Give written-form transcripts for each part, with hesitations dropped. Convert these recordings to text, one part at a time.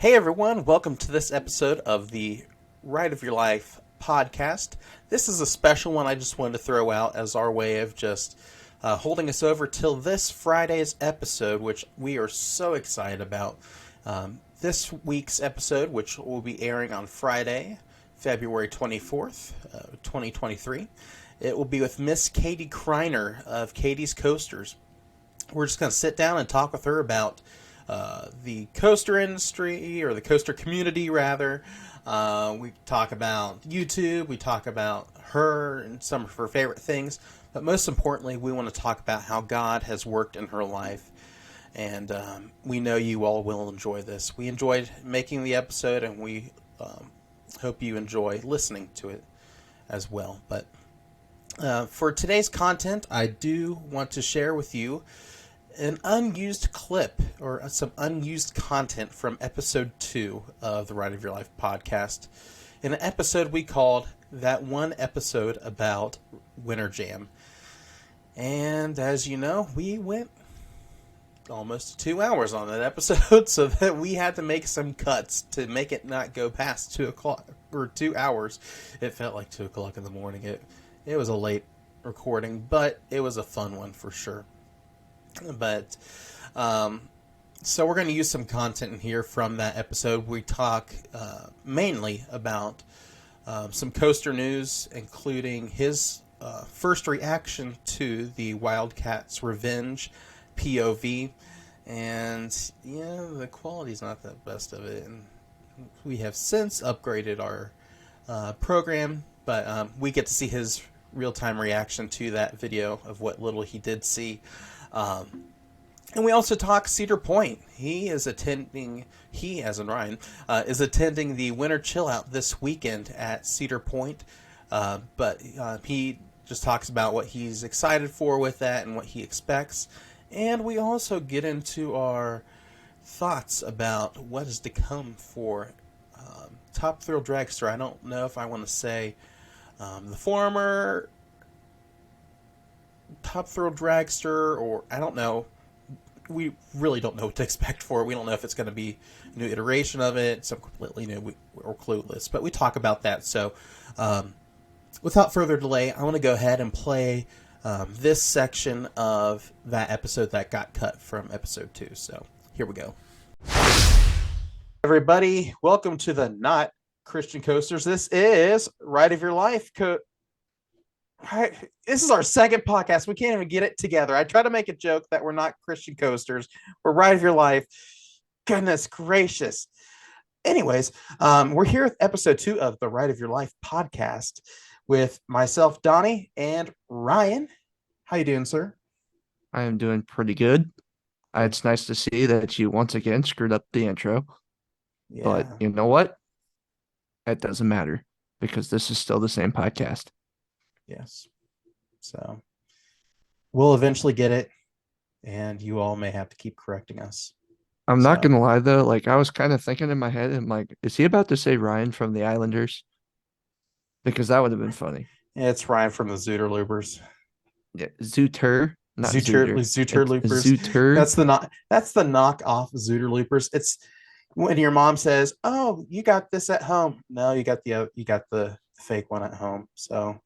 Hey everyone, welcome to this episode of the Ride of Your Life podcast. This is a special one I just wanted to throw out as our way of just holding us over till this Friday's episode, which we are so excited about. This week's episode, which will be airing on Friday, February 24th, 2023, it will be with Miss Katie Kreiner of Katie's Coasters. We're just going to sit down and talk with her about the coaster industry, or the coaster community, rather. We talk about YouTube, we talk about her and some of her favorite things, but most importantly, we want to talk about how God has worked in her life. And we know you all will enjoy this. We enjoyed making the episode, and we hope you enjoy listening to it as well. But for today's content, I do want to share with you an unused clip, or some unused content from episode 2 of the Ride of Your Life podcast. In an episode we called That One Episode About Winter Jam. And as you know, we went almost 2 hours on that episode, so that we had to make some cuts to make it not go past 2 o'clock, or 2 hours. It felt like 2 o'clock in the morning. It was a late recording, but it was a fun one for sure. But so we're going to use some content in here from that episode. We talk mainly about some coaster news, including his first reaction to the Wildcat's Revenge POV. And yeah, the quality's not the best of it, and we have since upgraded our program, but we get to see his real-time reaction to that video of what little he did see. And we also talk Cedar Point. He, as in Ryan, is attending the Winter Chill Out this weekend at Cedar Point. But he just talks about what he's excited for with that and what he expects. And we also get into our thoughts about what is to come for Top Thrill Dragster. I don't know if I want to say the former Top Thrill Dragster, or I don't know. We really don't know what to expect for it. We don't know if it's going to be a new iteration of it, some completely new, or clueless. But we talk about that. So without further delay, I want to go ahead and play this section of that episode that got cut from episode 2. So here we go. Everybody, welcome to the Not Christian Coasters. This is Ride of Your Life. This is our second podcast. We can't even get it together. I try to make a joke that we're not Christian Coasters. We're Ride of Your Life. Goodness gracious. Anyways, we're here with episode 2 of the Ride of Your Life podcast with myself, Donnie, and Ryan. How you doing, sir? I am doing pretty good. It's nice to see that you once again screwed up the intro, but Yeah. you know what? It doesn't matter because this is still the same podcast. Yes. So we'll eventually get it, and you all may have to keep correcting us. I'm not So gonna lie though, like I was kind of thinking in my head, and like, is he about to say Ryan from the Islanders? Because that would have been funny. it's Ryan from the Zooter Loopers. Yeah, Zooter, not Zooter. Zooter It's Loopers. Zooter. That's the knockoff Zooter Loopers. It's when your mom says, "Oh, you got this at home." No, you got the fake one at home. So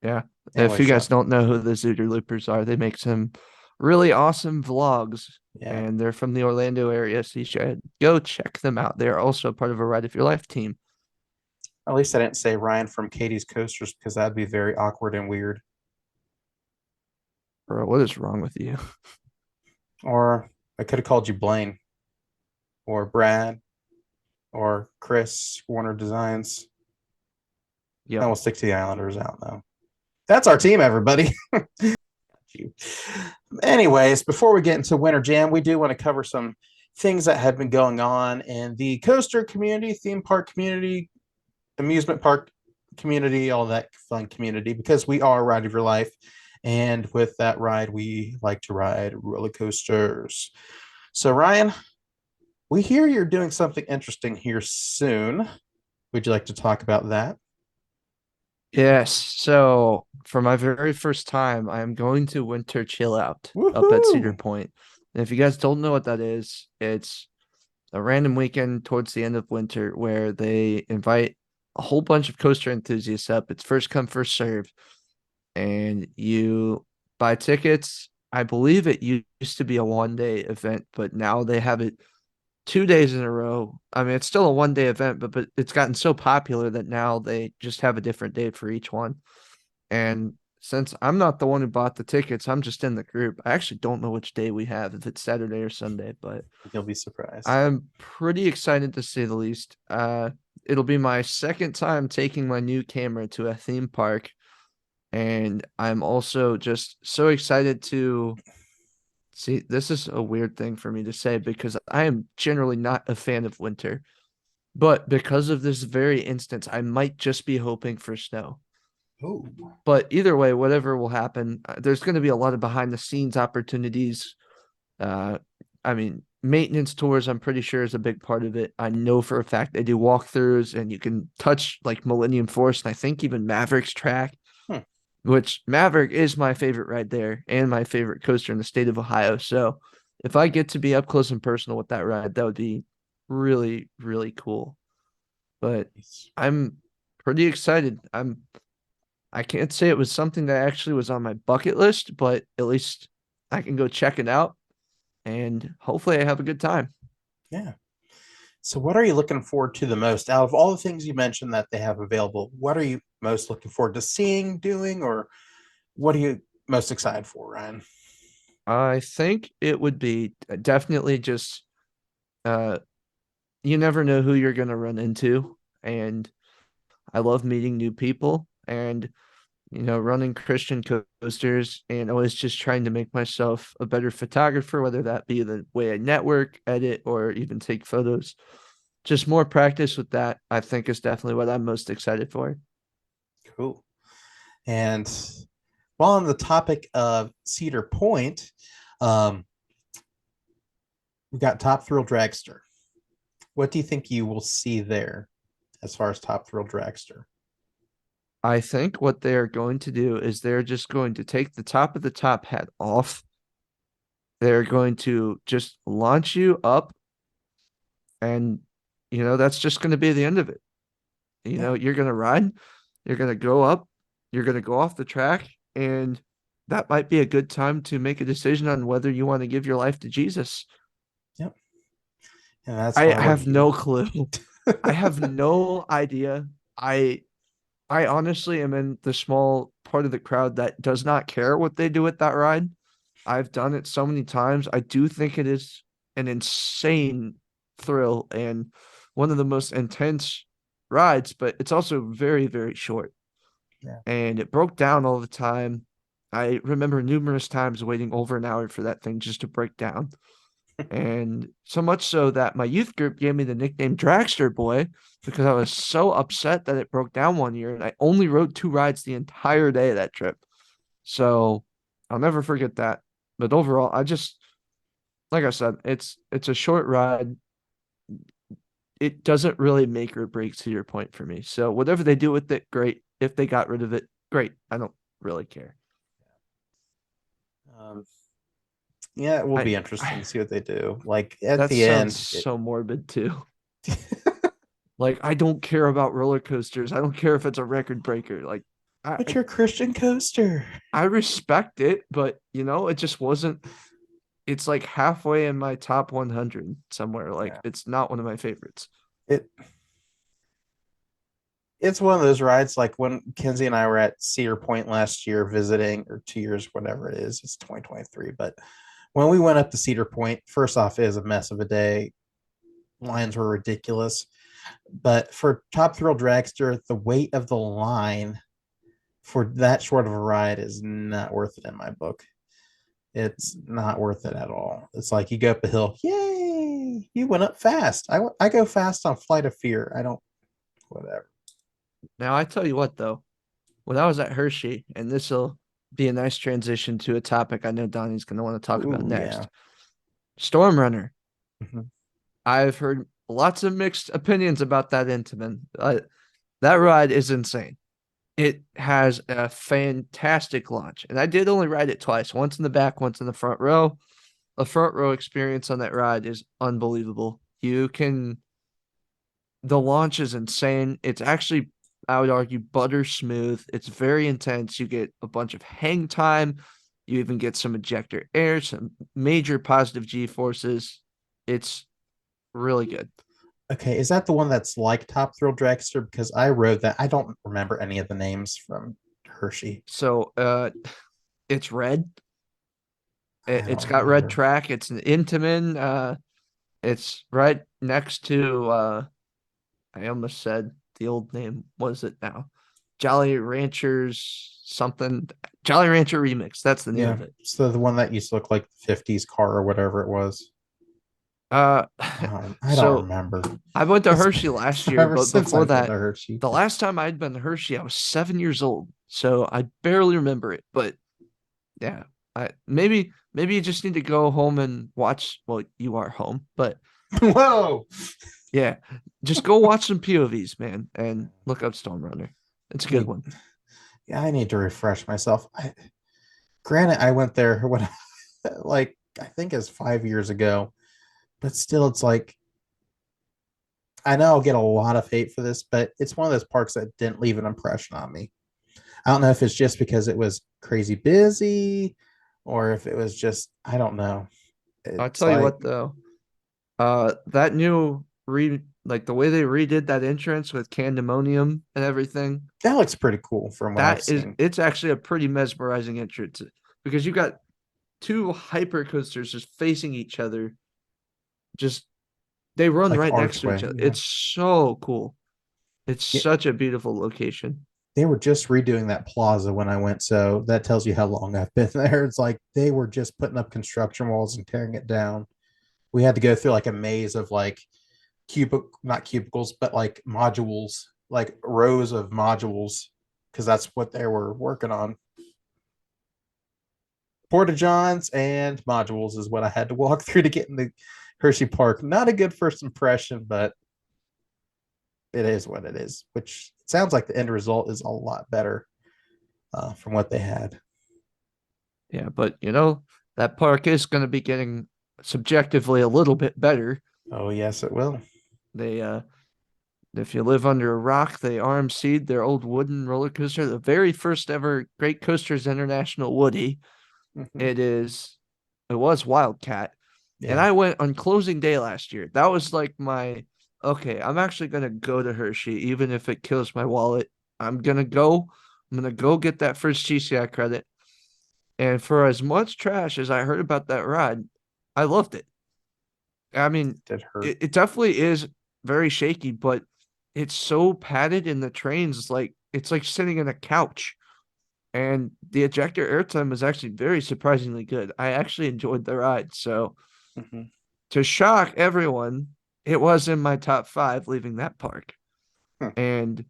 Yeah. If anyway, you guys Sean. don't know who the Zooter Loopers are, they make some really awesome vlogs, Yeah. and they're from the Orlando area, so you should go check them out. They're also part of a Ride of Your Life team. At least I didn't say Ryan from Katie's Coasters, because that'd be very awkward and weird. Bro, what is wrong with you? Or I could have called you Blaine, or Brad, or Chris Warner Designs. Yep. I will stick to the Islanders out though. That's our team, everybody. Anyways, before we get into Winter Jam, we do want to cover some things that have been going on in the coaster community, theme park community, amusement park community, all that fun community, because we are Ride of Your Life. And with that ride, we like to ride roller coasters. So, Ryan, we hear you're doing something interesting here soon. Would you like to talk about that? Yes. So for my very first time, I am going to winter chill out up at Cedar Woohoo! Point. And if you guys don't know what that is, it's a random weekend towards the end of winter where they invite a whole bunch of coaster enthusiasts up. It's first come, first serve, and you buy tickets. I believe it used to be a 1 day event, but now they have it 2 days in a row. I mean, it's still a 1 day event, but it's gotten so popular that now they just have a different date for each one. And since I'm not the one who bought the tickets, I'm just in the group. I actually don't know which day we have, if it's Saturday or Sunday, but You'll be surprised. I'm pretty excited to say the least. It'll be my second time taking my new camera to a theme park, and I'm also just so excited to see. This is a weird thing for me to say because I am generally not a fan of winter, but because of this very instance, I might just be hoping for snow. Oh, But either way, whatever will happen, there's going to be a lot of behind the scenes opportunities. Uh, I mean, maintenance tours, I'm pretty sure is a big part of it. I know for a fact they do walkthroughs and you can touch like Millennium Force and I think even Maverick's track, hmm. which Maverick is my favorite ride there and my favorite coaster in the state of Ohio. So if I get to be up close and personal with that ride, that would be really, really cool. But I'm pretty excited. I can't say it was something that actually was on my bucket list, but at least I can go check it out and hopefully I have a good time. Yeah. So, what are you looking forward to the most out of all the things you mentioned that they have available? What are you most looking forward to seeing, doing, or what are you most excited for, Ryan? I think it would be definitely just uh you never know who you're going to run into, and I love meeting new people and running Christian coasters and always just trying to make myself a better photographer, whether that be the way I network, edit, or even take photos. Just more practice with that, I think, is definitely what I'm most excited for. Cool. And while on the topic of Cedar Point, um, we've got Top Thrill Dragster. What do you think you will see there as far as Top Thrill Dragster? I think what they are going to do is they're just going to take the top of the top hat off. They're going to just launch you up, and that's just going to be the end of it. Yeah. You're going to ride, you're going to go up, you're going to go off the track, and that might be a good time to make a decision on whether you want to give your life to Jesus. Yep. And that's I why we're have no here. clue. I have no idea. I I honestly am in the small part of the crowd that does not care what they do with that ride. I've done it so many times. I do think it is an insane thrill and one of the most intense rides, but it's also very, very short. Yeah. And it broke down all the time. I remember numerous times waiting over an hour for that thing just to break down. And so much so that my youth group gave me the nickname Dragster Boy because I was so upset that it broke down one year and I only rode two rides the entire day of that trip. So I'll never forget that. But overall, I just like I said, it's a short ride. It doesn't really make or break to your point for me. So whatever they do with it, great. If they got rid of it, great. I don't really care. Um, yeah, it will I, be interesting I to see what they do. Like at that the sounds end, so morbid too. Like I don't care about roller coasters. I don't care if it's a record breaker. Like but I your Christian coaster. I respect it, but it just wasn't. It's like halfway in my top 100 somewhere. Like Yeah. it's not one of my favorites. It it's one of those rides like when Kenzie and I were at Cedar Point last year visiting, or 2 years, whatever it is. It's 2023. But when we went up to Cedar Point, first off, it was a mess of a day. Lines were ridiculous. But for Top Thrill Dragster, the weight of the line for that short of a ride is not worth it in my book. It's not worth it at all. It's like you go up a hill, yay! You went up fast. I go fast on Flight of Fear. I don't, whatever. Now I tell you what though, when I was at Hershey, and this will be a nice transition to a topic I know Donnie's going to want to talk about Ooh, yeah. next. Storm Runner. Mhm. I've heard lots of mixed opinions about that Intamin. That ride is insane. It has a fantastic launch, and I did only ride it twice, once in the back, once in the front row. The front row experience on that ride is unbelievable. You can the launch is insane. It's actually, I would argue, butter smooth. It's very intense. You get a bunch of hang time. You even get some ejector air, some major positive G forces. It's really good. Okay, is that the one that's like Top Thrill Dragster? Because I rode that. I don't remember any of the names from Hershey. So it's red. I It's don't got red remember. track. It's an Intamin. It's right next to I almost said the old name. What is it now? Jolly Ranchers something. Jolly Rancher Remix. That's the name Yeah, of it. so the one that used to look like the '50s car or whatever it was. Uh, I don't so remember. I went to It's Hershey been last year, forever but since before I've been to that, Hershey. the last time I'd been to Hershey, I was 7 years old, so I barely remember it. But yeah, I maybe you just need to go home and watch. Well, you are home, but Whoa! yeah, just go watch some POVs, man, and look up Stone Runner. It's a I good need, one. yeah, I need to refresh myself. Granted, I went there when, like, I think it's 5 years ago, but still, it's like I know I'll get a lot of hate for this, but it's one of those parks that didn't leave an impression on me. I don't know if it's just because it was crazy busy, or if it was just I don't know. I'll It's tell you like what though, that new like the way they redid that entrance with Candemonium and everything, that looks pretty cool from what I've seen. it's actually a pretty mesmerizing entrance because you got two hyper coasters just facing each other. Just they run Like right next to each archway, other. yeah. It's so cool. It's Yeah, such a beautiful location. they were just redoing that plaza when I went, so that tells you how long I've been there. It's like they were just putting up construction walls and tearing it down. We had to go through like a maze of like not cubicles, but like modules, like rows of modules, because that's what they were working on. Porta johns and modules is what I had to walk through to get in the Hershey Park. Not a good first impression, but it is what it is. Which sounds like the end result is a lot better from what they had. Yeah, but that park is going to be getting subjectively a little bit better. Oh yes, it will. They If you live under a rock, they RMC'd their old wooden roller coaster, the very first ever Great Coasters International Woody. Mm-hmm. It was Wildcat. And Yeah, I went on closing day last year. That was like okay, I'm actually gonna go to Hershey, even if it kills my wallet. I'm gonna go. I'm gonna go get that first GCI credit. And for as much trash as I heard about that ride, I loved it. I mean, it did hurt. it definitely is very shaky, but it's so padded in the trains, like it's like sitting in a couch. And the ejector airtime was actually very surprisingly good. I actually enjoyed the ride. So Mm-hmm. to shock everyone, it was in my top five leaving that park. Hmm. And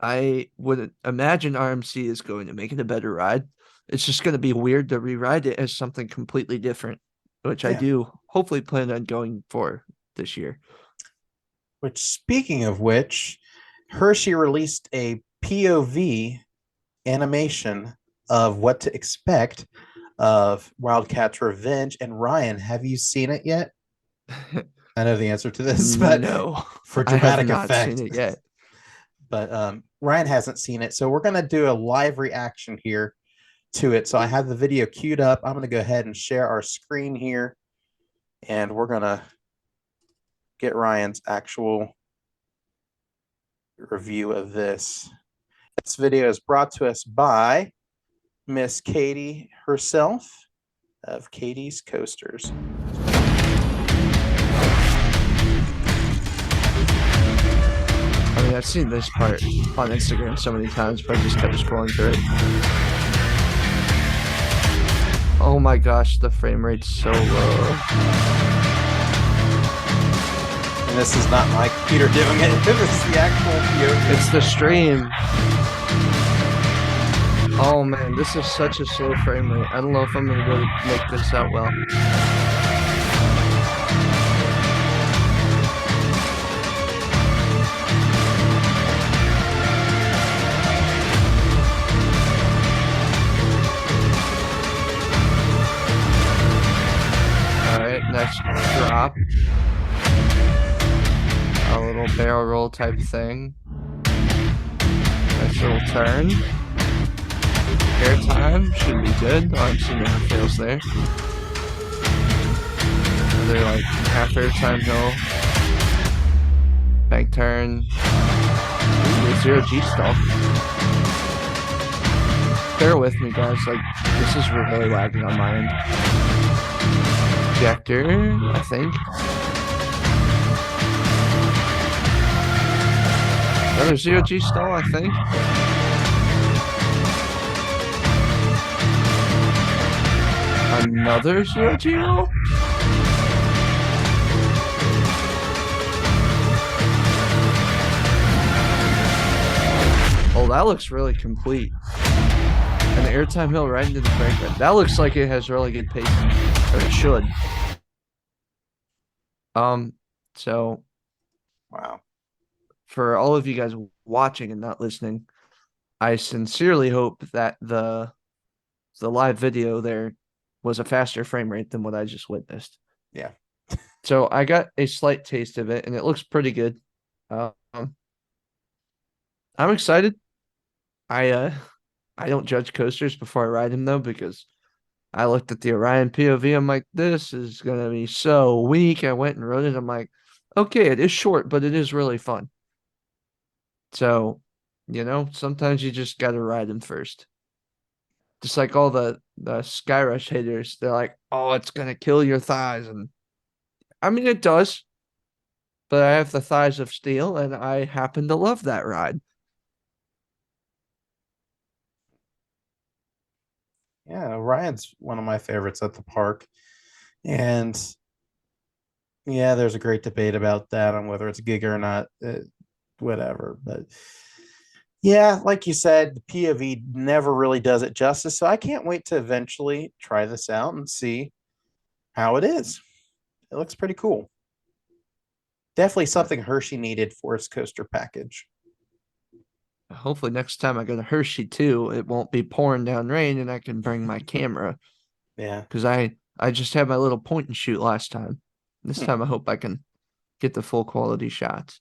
I would imagine RMC is going to make it a better ride. It's just going to be weird to rewrite it as something completely different, which I Yeah. do hopefully plan on going for this year. Which, speaking of which, Hershey released a POV animation of what to expect of Wildcat's Revenge. And Ryan, have you seen it yet? I know the answer to this, but No, for I have dramatic not seen effect. it yet. But Ryan hasn't seen it, so we're gonna do a live reaction here to it. So I have the video queued up. I'm gonna go ahead and share our screen here, and we're gonna get Ryan's actual review of this. This video is brought to us by Miss Katie herself of Katie's Coasters. I mean, I've seen this part on Instagram so many times, but I just kept scrolling through it. Oh my gosh, the frame rate's so low. And this is not my computer doing it. This is the actual POV. It's the stream. Oh man, this is such a slow frame rate. I don't know if I'm gonna be able to make this out well. All right, next drop. little barrel roll type thing. Nice little turn. Airtime should be good. Obviously never fails there. Another like half airtime hill. Bank turn. Ooh, zero G stall. Bear with me, guys. Like, this is really lagging on my end. Ejector, I think. Another zero G stall, I think. Another zero G roll? Oh, that looks really complete. An airtime hill right into the break. That looks like it has really good pacing. Or it should. So Wow. for all of you guys watching and not listening, I sincerely hope that the live video there was a faster frame rate than what I just witnessed. Yeah. So I got a slight taste of it, and it looks pretty good. Um, I'm excited. I uh I don't judge coasters before I ride them though, because I looked at the Orion POV. I'm like, this is gonna be so weak. I went and rode it. I'm like, okay, it is short, but it is really fun. So, sometimes you just gotta ride them first. Just like all the Skyrush haters, they're like, oh, it's gonna kill your thighs, and I mean it does, but I have the thighs of steel, and I happen to love that ride. Yeah, Ryan's one of my favorites at the park. And yeah, there's a great debate about that on whether it's Giga or not. Whatever. But yeah, like you said, the POV never really does it justice. So I can't wait to eventually try this out and see how it is. It looks pretty cool. Definitely something Hershey needed for its coaster package. Hopefully next time I go to Hershey too, it won't be pouring down rain and I can bring my camera, Yeah. because I just had my little point and shoot last time. This Hmm. time I hope I can get the full quality shots.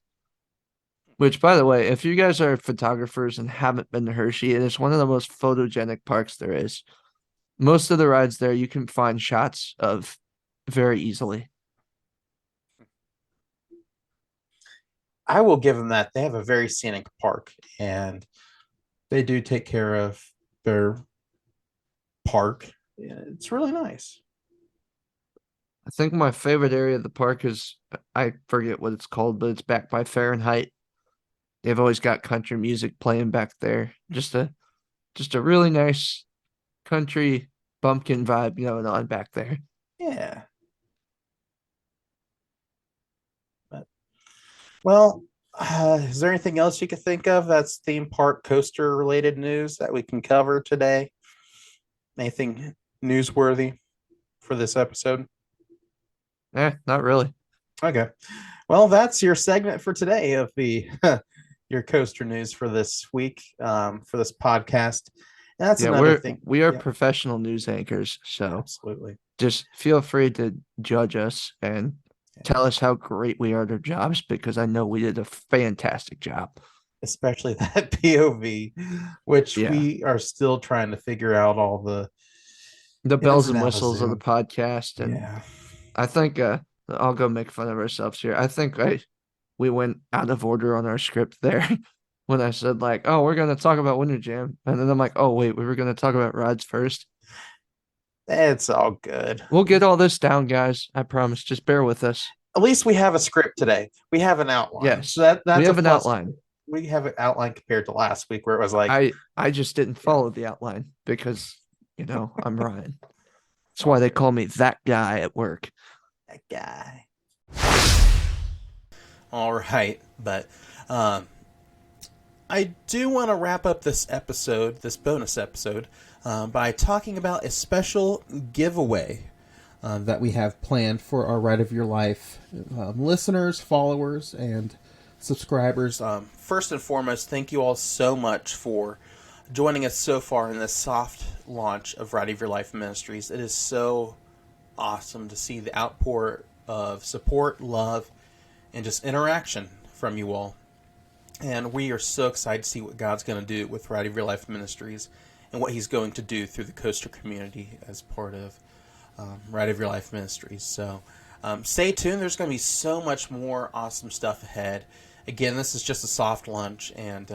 Which, by the way, if you guys are photographers and haven't been to Hershey, it is one of the most photogenic parks there is. Most of the rides there you can find shots of very easily. I will give them that. They have a very scenic park and they do take care of their park. Yeah, it's really nice. I think my favorite area of the park is, I forget what it's called, but it's back by Fahrenheit. They've always got country music playing back there. Just a really nice country bumpkin vibe going on back there. Yeah. But, well, is there anything else you could think of that's theme park coaster related news that we can cover today? Anything newsworthy for this episode? Not really. Okay. Well, that's your segment for today of the your coaster news for this week, for this podcast. And that's Yeah, another thing. we are Yeah, professional news anchors, so absolutely. just feel free to judge us and Yeah. tell us how great we are at our jobs, because I know we did a fantastic job. Especially that POV, which Yeah. we are still trying to figure out all the The ins bells and and outs of whistles of the Zoom. podcast. And Yeah. I think I'll go make fun of ourselves here. I think we went out of order on our script there when I said like, oh, we're gonna talk about Winter Jam. And then I'm like, oh wait, we were gonna talk about rides first. It's all good. We'll get all this down, guys. I promise. Just bear with us. At least we have a script today. We have an outline. So Yes. We that's a have an plus. outline. We have an outline compared to last week where it was like, I just didn't yeah, follow the outline because, I'm Ryan. it's That's all why they good. call me that guy at work. That guy. All right, but I do want to wrap up this episode, this bonus episode, by talking about a special giveaway that we have planned for our Ride of Your Life listeners, followers, and subscribers. First and foremost, thank you all so much for joining us so far in this soft launch of Ride of Your Life Ministries. It is so awesome to see the outpour of support, love, and just interaction from you all. And we are so excited to see what God's going to do with Right of Your Life Ministries and what He's going to do through the Coaster community as part of Right of Your Life Ministries. So stay tuned. There's going to be so much more awesome stuff ahead. Again, this is just a soft launch, and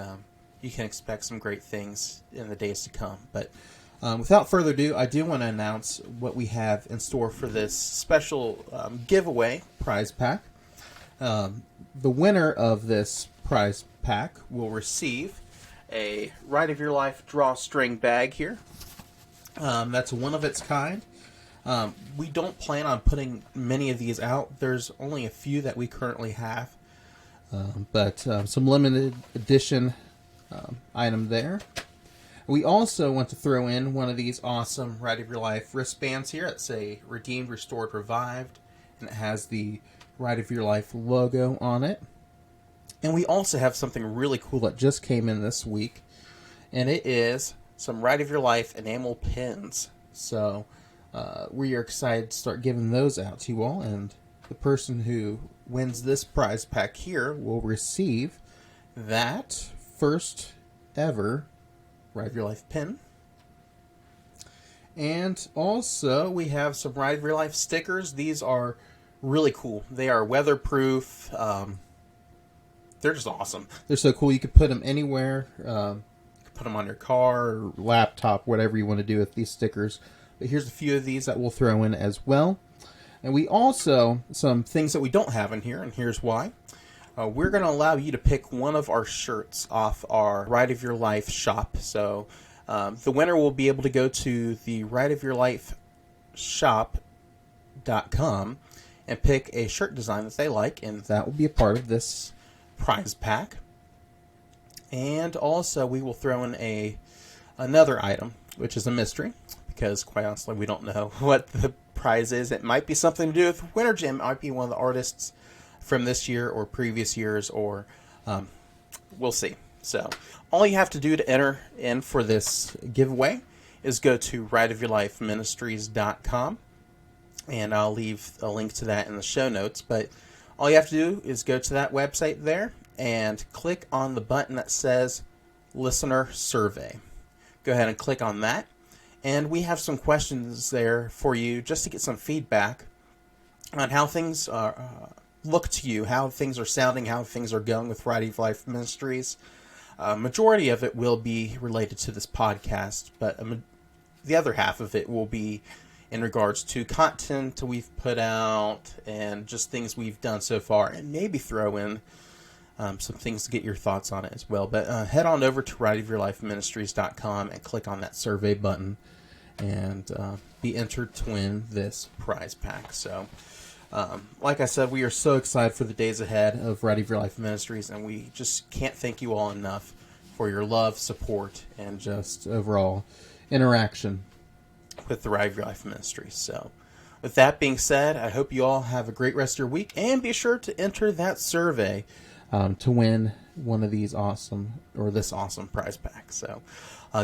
you can expect some great things in the days to come. But without further ado, I do want to announce what we have in store for this special giveaway prize pack. The winner of this prize pack will receive a Right of Your Life drawstring bag here. That's one of its kind. We don't plan on putting many of these out. There's only a few that we currently have. But some limited edition item there. We also want to throw in one of these awesome Right of Your Life wristbands here. It's a Redeemed, Restored, Revived, and it has the Right of Your Life logo on it. And we also have something really cool that just came in this week, and it is some Right of Your Life enamel pins. So we are excited to start giving those out to you all, and the person who wins this prize pack here will receive that first ever Right of Your Life pin. And also we have some Right of Your Life stickers. These are really cool. They are weatherproof. They're just awesome. They're so cool. You could put them anywhere. You could put them on your car or laptop, whatever you want to do with these stickers. But here's a few of these that we'll throw in as well. And we also, some things that we don't have in here, and here's why. We're going to allow you to pick one of our shirts off our Right of Your Life shop. So the winner will be able to go to the Right of Your Life shop.com and pick a shirt design that they like, and that will be a part of this prize pack. And also we will throw in another item, which is a mystery, because quite honestly we don't know what the prize is. It might be something to do with Winter Jim. It might be one of the artists from this year or previous years, or we'll see. So all you have to do to enter in for this giveaway is go to rightofyourlifeministries.com, and I'll leave a link to that in the show notes. But all you have to do is go to that website there and click on the button that says Listener Survey. Go ahead and click on that. And we have some questions there for you just to get some feedback on how things look to you, how things are sounding, how things are going with Right of Life Ministries. Majority of it will be related to this podcast, but the other half of it will be in regards to content we've put out and just things we've done so far, and maybe throw in some things to get your thoughts on it as well. But head on over to rightofyourlifeministries.com and click on that survey button and be entered to win this prize pack. So like I said, we are so excited for the days ahead of Right of Your Life Ministries, and we just can't thank you all enough for your love, support, and just overall interaction with the Right of Your Life Ministries. So with that being said, I hope you all have a great rest of your week, and be sure to enter that survey to win one of these this awesome prize pack. So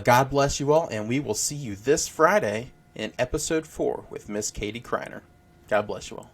God bless you all, and we will see you this Friday in episode 4 with Miss Katie Kreiner. God bless you all.